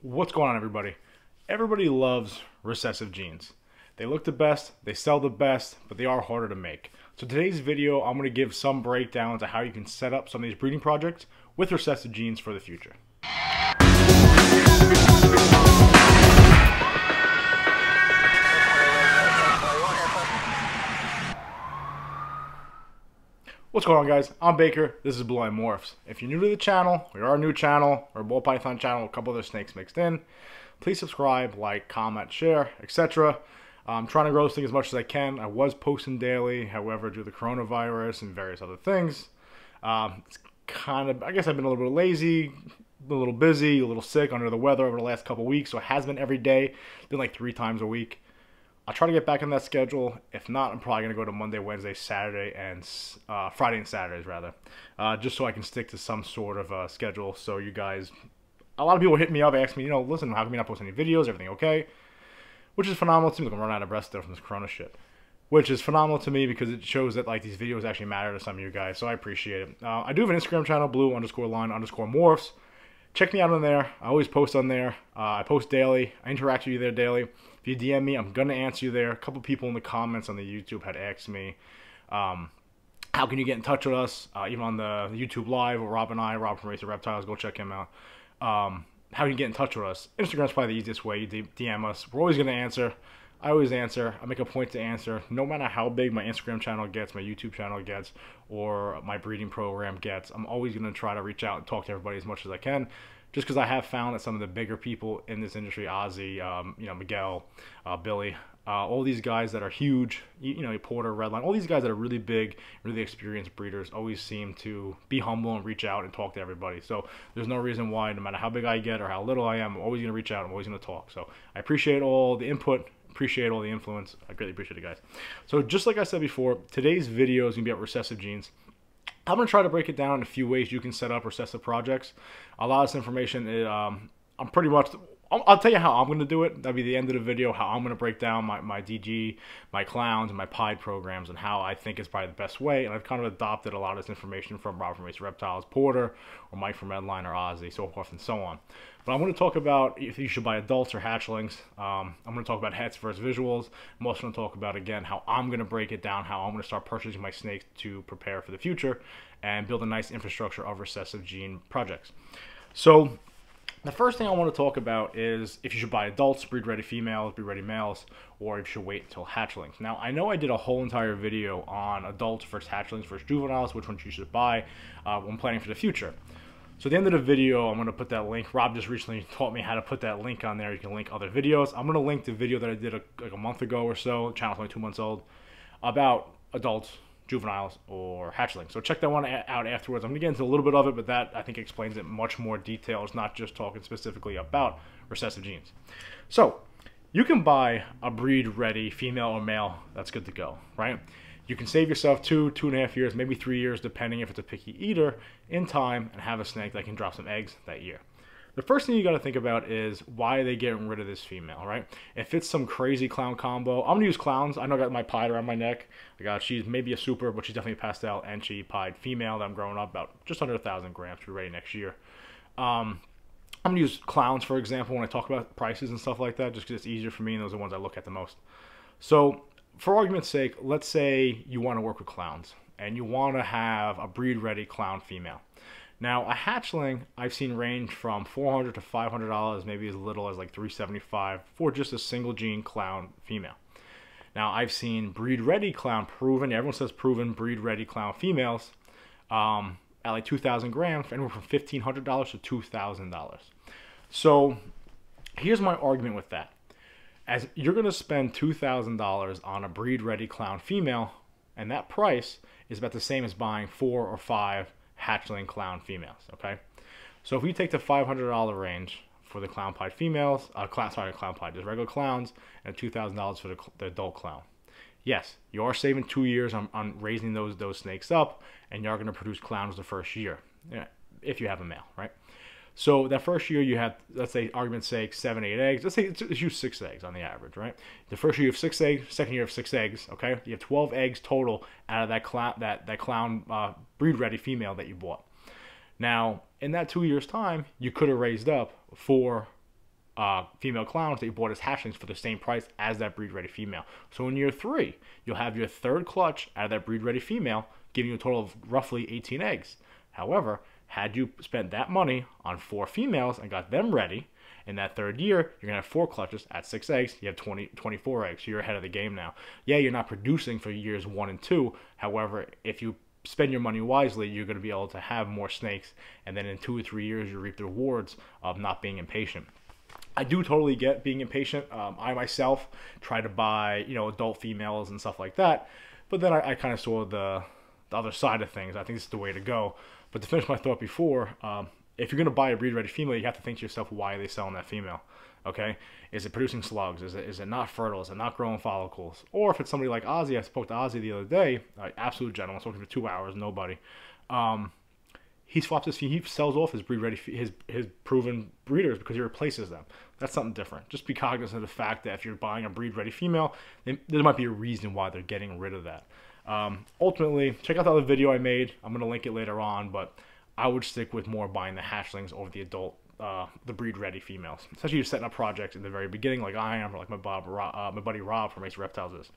What's going on, everybody? Everybody loves recessive genes. They look the best, they sell the best, but they are harder to make. So today's video, I'm going to give some breakdowns of how you can set up some of these breeding projects with recessive genes for the future. What's going on, guys? I'm Baker. This is Blue Eye Morphs. If you're new to the channel, we are a new channel, or a ball python channel, a couple other snakes mixed in. Please subscribe, like, comment, share, etc. I'm trying to grow this thing as much as I can. I was posting daily, however, due to the coronavirus and various other things, it's kind of, I guess I've been a little bit lazy, a little busy, a little sick, under the weather over the last couple weeks, so it has been every day, been like 3 times a week. I'll try to get back on that schedule. If not, I'm probably going to go to Monday, Wednesday, Saturday, and Friday and Saturdays, rather. Just so I can stick to some sort of schedule. So you guys, a lot of people hit me up, ask me, listen, how come you're not posting any videos? Everything okay? Which is phenomenal to me. I'm running out of breath there from this corona shit. Which is phenomenal to me because it shows that like these videos actually matter to some of you guys. So I appreciate it. I do have an Instagram channel, blue_line_morphs. Check me out on there. I always post on there. I post daily. I interact with you there daily. If you DM me, I'm going to answer you there. A couple people in the comments on the YouTube had asked me, how can you get in touch with us? Even on the YouTube Live with Rob and I, Rob from Recessive Reptiles, go check him out. How can you get in touch with us? Instagram's probably the easiest way. You DM us. We're always going to answer. I always answer. I make a point to answer. No matter how big my Instagram channel gets, my YouTube channel gets, or my breeding program gets, I'm always going to try to reach out and talk to everybody as much as I can. Just because I have found that some of the bigger people in this industry, Ozzy, Miguel, Billy, all these guys that are huge, Porter, Redline, all these guys that are really big, really experienced breeders always seem to be humble and reach out and talk to everybody. So there's no reason why, no matter how big I get or how little I am, I'm always going to reach out. I'm always going to talk. So I appreciate all the input. Appreciate all the influence. I greatly appreciate it, guys. So just like I said before, today's video is going to be about recessive genes. I'm going to try to break it down in a few ways you can set up recessive projects. A lot of this information, I'll tell you how I'm going to do it. That'll be the end of the video, how I'm going to break down my DG, my clowns, and my pied programs, and how I think is probably the best way. And I've kind of adopted a lot of this information from Rob from Recessive Reptiles, Porter, or Mike from Redline, or Ozzy, so forth and so on. But I'm going to talk about if you should buy adults or hatchlings. I'm going to talk about heads versus visuals. I'm also going to talk about, again, how I'm going to break it down, how I'm going to start purchasing my snakes to prepare for the future and build a nice infrastructure of recessive gene projects. So the first thing I want to talk about is if you should buy adults, breed-ready females, breed-ready males, or if you should wait until hatchlings. Now, I know I did a whole entire video on adults versus hatchlings versus juveniles, which ones you should buy when planning for the future. So at the end of the video, I'm going to put that link. Rob just recently taught me how to put that link on there. You can link other videos. I'm going to link the video that I did like a month ago or so. The channel's only 2 months old, about adults, juveniles, or hatchlings. So check that one out afterwards. I'm going to get into a little bit of it, but that I think explains it much more detail. It's not just talking specifically about recessive genes. So you can buy a breed-ready female or male that's good to go, right? You can save yourself 2.5 years, maybe 3 years, depending if it's a picky eater, in time, and have a snake that can drop some eggs that year. The first thing you got to think about is why are they getting rid of this female, right? If it's some crazy clown combo, I'm going to use clowns. I know I got my pied around my neck. She's maybe a super, but she's definitely a pastel, and she pied female that I'm growing up about just under 1,000 grams to be ready next year. I'm going to use clowns, for example, when I talk about prices and stuff like that, just because it's easier for me, and those are the ones I look at the most. So for argument's sake, let's say you want to work with clowns, and you want to have a breed-ready clown female. Now, a hatchling I've seen range from $400 to $500, maybe as little as like $375 for just a single gene clown female. Now, I've seen breed-ready clown proven, everyone says proven breed-ready clown females at like 2,000 grams, anywhere from $1,500 to $2,000. So here's my argument with that. As you're going to spend $2,000 on a breed-ready clown female, and that price is about the same as buying 4 or 5 hatchling clown females, okay? So if we take the $500 range for the clown pied females, clown pied, just regular clowns, and $2,000 for the adult clown. Yes, you are saving 2 years on raising those snakes up, and you're going to produce clowns the first year, if you have a male, right? So that first year you have, let's say, argument's sake, 7, 8 eggs. Let's say let's use 6 eggs on the average, right? The first year you have 6 eggs, second year you have 6 eggs, okay? You have 12 eggs total out of that clown breed-ready female that you bought. Now, in that 2 years' time, you could have raised up 4 female clowns that you bought as hatchlings for the same price as that breed-ready female. So in year 3, you'll have your third clutch out of that breed-ready female, giving you a total of roughly 18 eggs. However, had you spent that money on 4 females and got them ready, in that third year, you're going to have 4 clutches at 6 eggs. You have 24 eggs. So you're ahead of the game now. Yeah, you're not producing for years 1 and 2. However, if you spend your money wisely, you're going to be able to have more snakes. And then in 2 or 3 years, you reap the rewards of not being impatient. I do totally get being impatient. I myself try to buy, adult females and stuff like that. But then I kind of saw the other side of things. I think this is the way to go. But to finish my thought before, if you're going to buy a breed-ready female, you have to think to yourself, why are they selling that female? Okay? Is it producing slugs? Is it not fertile? Is it not growing follicles? Or if it's somebody like Ozzy, I spoke to Ozzy the other day, absolute gentleman, spoke to him for 2 hours, nobody. He swaps he sells off his breed-ready, his proven breeders because he replaces them. That's something different. Just be cognizant of the fact that if you're buying a breed-ready female, there might be a reason why they're getting rid of that. Ultimately, check out the other video I made. I'm going to link it later on, but I would stick with more buying the hatchlings over the adult, the breed-ready females. Especially if you're setting up projects in the very beginning, like I am, or like my buddy Rob from Recessive Reptiles is.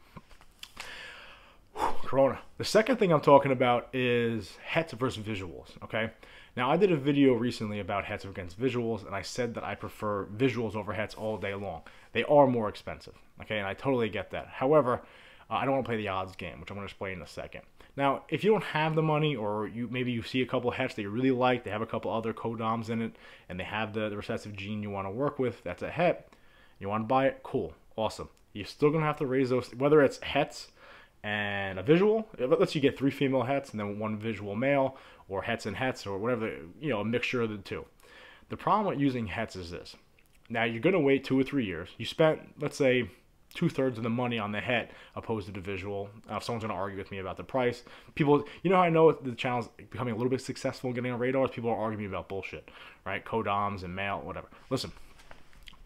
Corona. The second thing I'm talking about is hets versus visuals, okay? Now, I did a video recently about hets against visuals, and I said that I prefer visuals over hets all day long. They are more expensive, okay? And I totally get that. However, I don't want to play the odds game, which I'm going to explain in a second. Now, if you don't have the money, or maybe you see a couple of hets that you really like, they have a couple other codoms in it, and they have the recessive gene you want to work with, that's a het, you want to buy it, cool, awesome. You're still going to have to raise those, whether it's hets and a visual, let's you get 3 female hets and then 1 visual male, or hets and hets, or whatever, a mixture of the 2. The problem with using hets is this. Now, you're going to wait 2 or 3 years. You spent, let's say, 2/3 of the money on the het opposed to the visual. If someone's going to argue with me about the price, people, how I know the channel's becoming a little bit successful in getting on radars? People are arguing about bullshit, right? Codoms and male, whatever. Listen,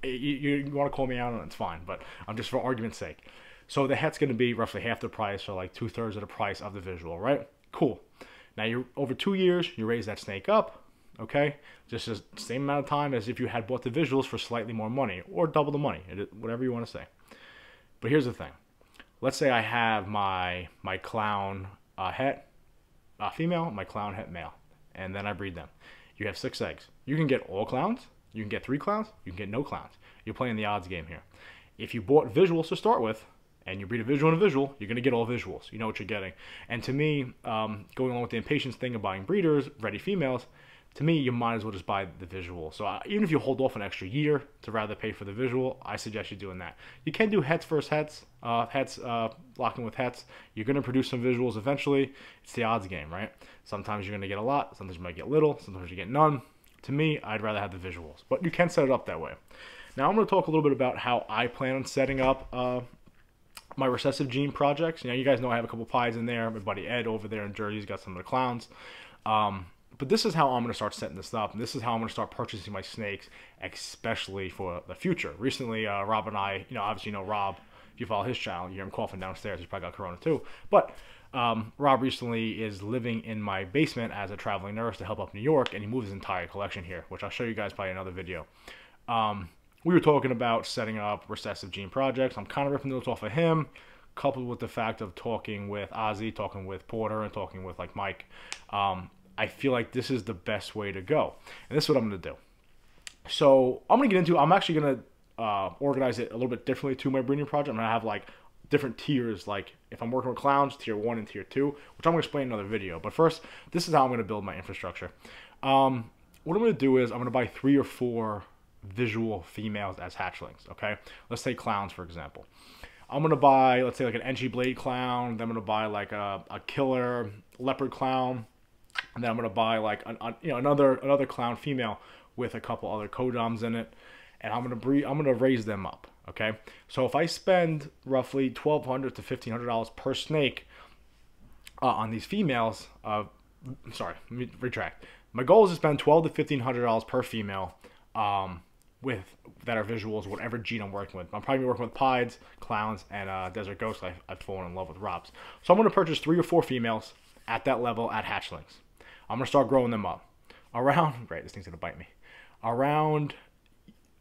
you want to call me out on it, it's fine, but I'm just for argument's sake. So the het's going to be roughly half the price, or like 2/3 of the price of the visual, right? Cool. Now, you're over 2 years, you raise that snake up, okay? Just the same amount of time as if you had bought the visuals for slightly more money, or double the money, whatever you want to say. But here's the thing. Let's say I have my clown het female, my clown het male, and then I breed them. You have 6 eggs. You can get all clowns, you can get 3 clowns, you can get no clowns. You're playing the odds game here. If you bought visuals to start with, and you breed a visual and a visual, you're going to get all visuals. You know what you're getting. And to me, going along with the impatience thing of buying breeders, ready females, to me, you might as well just buy the visual. So even if you hold off an extra year to rather pay for the visual, I suggest you doing that. You can do hets versus hets, locking with hets. You're going to produce some visuals eventually. It's the odds game, right? Sometimes you're going to get a lot. Sometimes you might get little. Sometimes you get none. To me, I'd rather have the visuals. But you can set it up that way. Now, I'm going to talk a little bit about how I plan on setting up my recessive gene projects. You guys know I have a couple pies in there. My buddy Ed over there in Jersey's got some of the clowns. But this is how I'm going to start setting this up, and this is how I'm going to start purchasing my snakes, especially for the future. Recently, Rob and I, obviously Rob, if you follow his channel, you hear him coughing downstairs. He's probably got corona too. But Rob recently is living in my basement as a traveling nurse to help up New York, and he moved his entire collection here, which I'll show you guys probably in another video. We were talking about setting up recessive gene projects. I'm kind of ripping those off of him, coupled with the fact of talking with Ozzy, talking with Porter, and talking with Mike. I feel like this is the best way to go. And this is what I'm going to do. So I'm going to get into, I'm actually going to organize it a little bit differently to my breeding project. I'm going to have different tiers, like if I'm working with clowns, tier 1 and tier 2, which I'm going to explain in another video. But first, this is how I'm going to build my infrastructure. What I'm going to do is I'm going to buy 3 or 4 visual females as hatchlings, okay? Let's say clowns, for example. I'm going to buy, let's say, like an NG Blade clown. Then I'm going to buy like a killer leopard clown. And then I'm going to buy like another clown female with a couple other codoms in it, and I'm going to raise them up. Okay, so if I spend roughly $1,200 to $1,500 per snake on these females, sorry, let me retract. My goal is to spend $1,200 to $1,500 per female that are visuals, whatever gene I'm working with. I'm probably working with pieds, clowns, and desert ghosts. I've fallen in love with Robs. So I'm going to purchase 3 or 4 females at that level at hatchlings. I'm going to start growing them up. Around, great, this thing's going to bite me. Around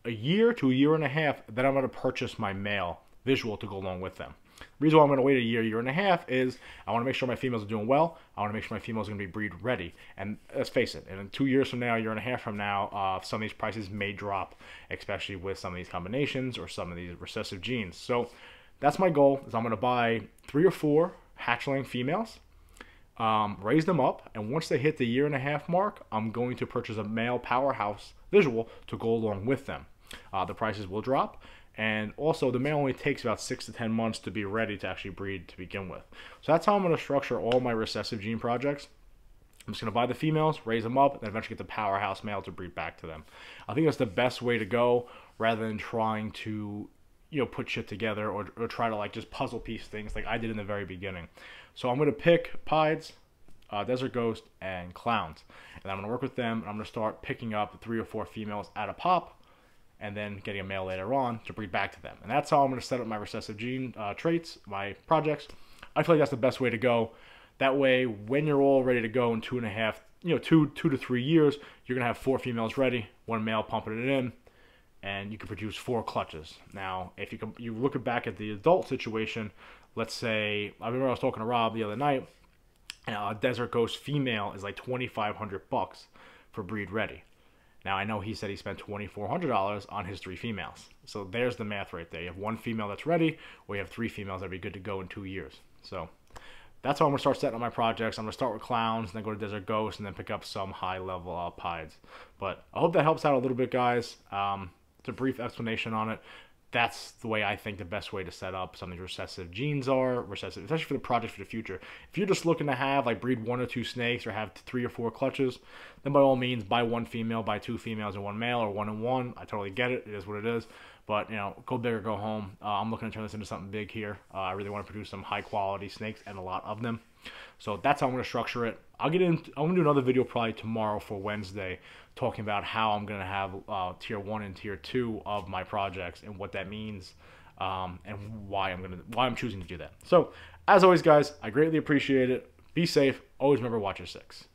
a year to a year and a half, then I'm going to purchase my male visual to go along with them. The reason why I'm going to wait a year, year and a half is I want to make sure my females are doing well. I want to make sure my females are going to be breed ready. And let's face it, in 2 years from now, a year and a half from now, some of these prices may drop, especially with some of these combinations or some of these recessive genes. So that's my goal, is I'm going to buy 3 or 4 hatchling females, raise them up, and once they hit the year and a half mark, I'm going to purchase a male powerhouse visual to go along with them. The prices will drop. And also, the male only takes about 6 to 10 months to be ready to actually breed to begin with. So that's how I'm going to structure all my recessive gene projects. I'm just going to buy the females, raise them up, and then eventually get the powerhouse male to breed back to them. I think that's the best way to go, rather than trying to, put shit together or try to like just puzzle piece things like I did in the very beginning. So I'm going to pick pieds, desert ghost, and clowns, and I'm going to work with them. And I'm going to start picking up 3 or 4 females at a pop, and then getting a male later on to breed back to them. And that's how I'm going to set up my recessive gene traits, my projects. I feel like that's the best way to go. That way, when you're all ready to go in 2 to 3 years, you're going to have 4 females ready, 1 male pumping it in, and you can produce 4 clutches. Now, if you look back at the adult situation, let's say, I remember I was talking to Rob the other night, and a desert ghost female is like $2,500 for breed ready. Now, I know he said he spent $2,400 on his 3 females. So there's the math right there. You have 1 female that's ready, or you have 3 females that'll be good to go in 2 years. So that's how I'm going to start setting up my projects. I'm going to start with clowns, and then go to desert ghosts, and then pick up some high-level pieds. But I hope that helps out a little bit, guys. It's a brief explanation on it. That's the way I think the best way to set up some of these recessive genes are, especially for the project for the future. If you're just looking to have, like, breed 1 or 2 snakes or have 3 or 4 clutches, then by all means, buy 1 female, buy 2 females and 1 male, or 1 and 1. I totally get it. It is what it is. But, go big or go home. I'm looking to turn this into something big here. I really want to produce some high-quality snakes and a lot of them. So that's how I'm going to structure it. I'm going to do another video probably tomorrow for Wednesday, talking about how I'm going to have tier 1 and tier 2 of my projects and what that means, and why I'm choosing to do that. So as always, guys, I greatly appreciate it. Be safe. Always remember, watch your 6.